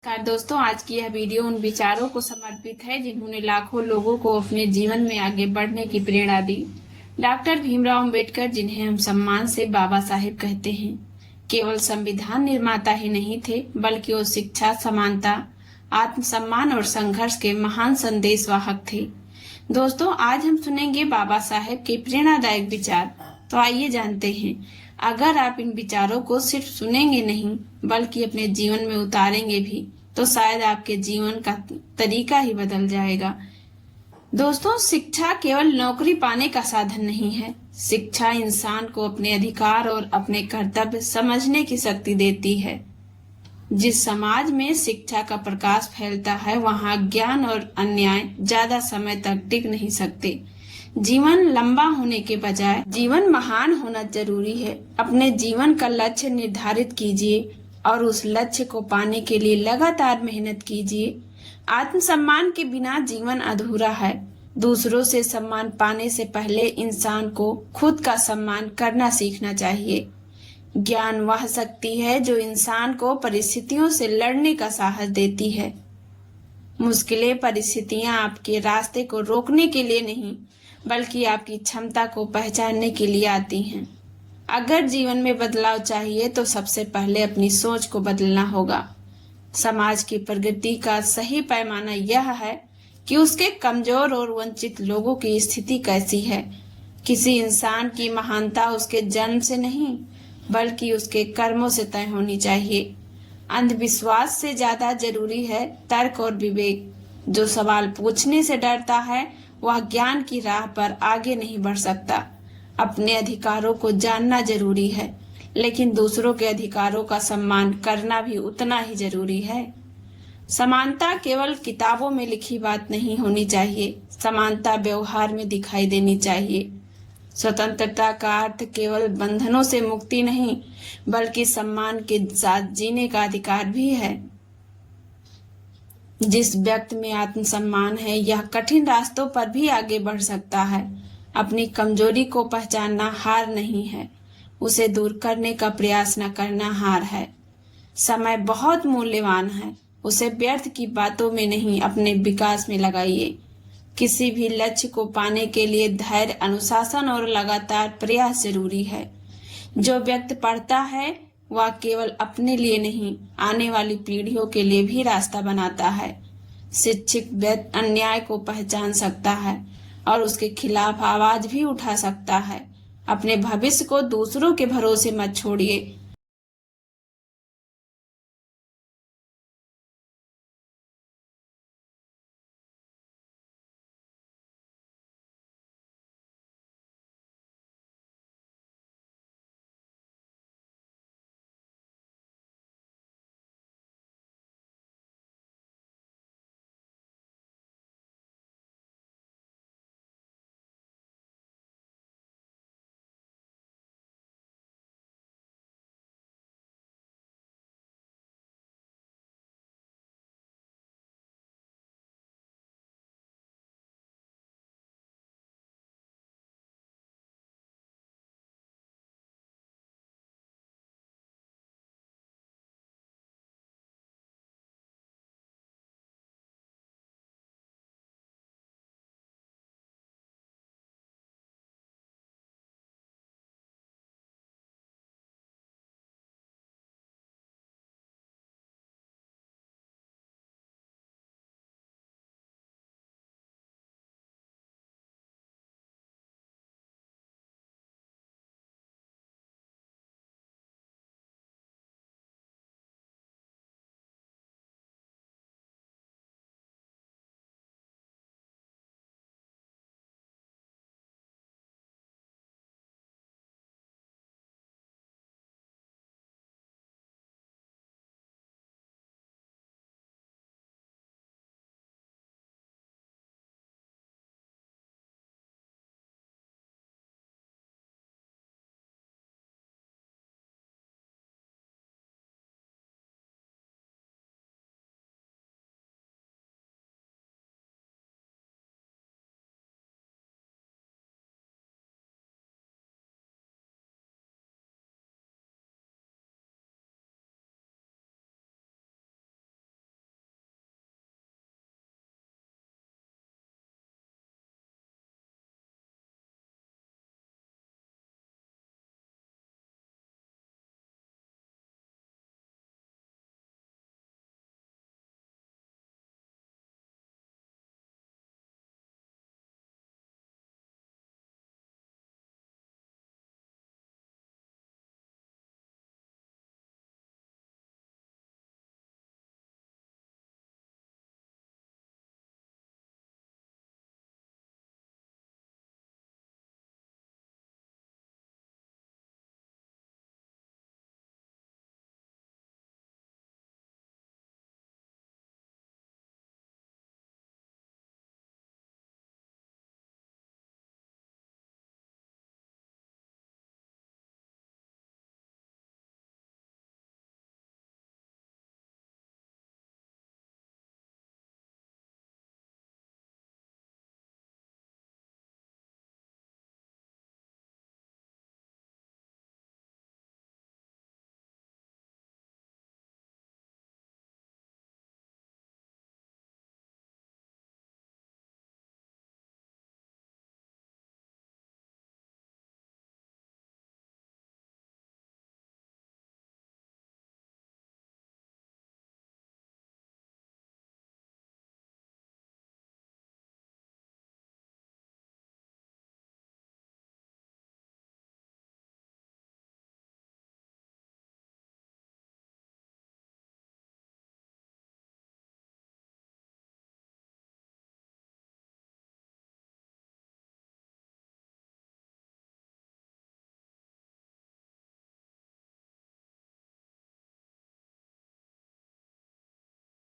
नमस्कार दोस्तों, आज की यह वीडियो उन विचारों को समर्पित है जिन्होंने लाखों लोगों को अपने जीवन में आगे बढ़ने की प्रेरणा दी। डॉक्टर भीमराव अंबेडकर, जिन्हें हम सम्मान से बाबा साहेब कहते हैं, केवल संविधान निर्माता ही नहीं थे, बल्कि वो शिक्षा, समानता, आत्मसम्मान और संघर्ष के महान संदेशवाहक थे। दोस्तों, आज हम सुनेंगे बाबा साहेब के प्रेरणादायक विचार। तो आइए जानते हैं। अगर आप इन विचारों को सिर्फ सुनेंगे नहीं, बल्कि अपने जीवन में उतारेंगे भी, तो शायद आपके जीवन का तरीका ही बदल जाएगा। दोस्तों, शिक्षा केवल नौकरी पाने का साधन नहीं है। शिक्षा इंसान को अपने अधिकार और अपने कर्तव्य समझने की शक्ति देती है। जिस समाज में शिक्षा का प्रकाश फैलता है, वहाँ ज्ञान और अन्याय ज्यादा समय तक टिक नहीं सकते। जीवन लंबा होने के बजाय जीवन महान होना जरूरी है। अपने जीवन का लक्ष्य निर्धारित कीजिए और उस लक्ष्य को पाने के लिए लगातार मेहनत कीजिए। आत्मसम्मान के बिना जीवन अधूरा है। दूसरों से सम्मान पाने से पहले इंसान को खुद का सम्मान करना सीखना चाहिए। ज्ञान वह शक्ति है जो इंसान को परिस्थितियों से लड़ने का साहस देती है। मुश्किलें परिस्थितियां आपके रास्ते को रोकने के लिए नहीं, बल्कि आपकी क्षमता को पहचानने के लिए आती हैं। अगर जीवन में बदलाव चाहिए तो सबसे पहले अपनी सोच को बदलना होगा। समाज की प्रगति का सही पैमाना यह है कि उसके कमजोर और वंचित लोगों की स्थिति कैसी है। किसी इंसान की महानता उसके जन्म से नहीं, बल्कि उसके कर्मों से तय होनी चाहिए। अंधविश्वास से ज्यादा जरूरी है तर्क और विवेक। जो सवाल पूछने से डरता है, वह ज्ञान की राह पर आगे नहीं बढ़ सकता। अपने अधिकारों को जानना जरूरी है, लेकिन दूसरों के अधिकारों का सम्मान करना भी उतना ही जरूरी है। समानता केवल किताबों में लिखी बात नहीं होनी चाहिए, समानता व्यवहार में दिखाई देनी चाहिए। स्वतंत्रता का अर्थ केवल बंधनों से मुक्ति नहीं, बल्कि सम्मान के साथ जीने का अधिकार भी है। जिस व्यक्ति में आत्मसम्मान है, यह कठिन रास्तों पर भी आगे बढ़ सकता है। अपनी कमजोरी को पहचानना हार नहीं है, उसे दूर करने का प्रयास न करना हार है। समय बहुत मूल्यवान है, उसे व्यर्थ की बातों में नहीं, अपने विकास में लगाइए। किसी भी लक्ष्य को पाने के लिए धैर्य, अनुशासन और लगातार प्रयास जरूरी है। जो व्यक्ति पढ़ता है, वह केवल अपने लिए नहीं, आने वाली पीढ़ियों के लिए भी रास्ता बनाता है। शिक्षित व्यक्ति अन्याय को पहचान सकता है और उसके खिलाफ आवाज भी उठा सकता है। अपने भविष्य को दूसरों के भरोसे मत छोड़िए,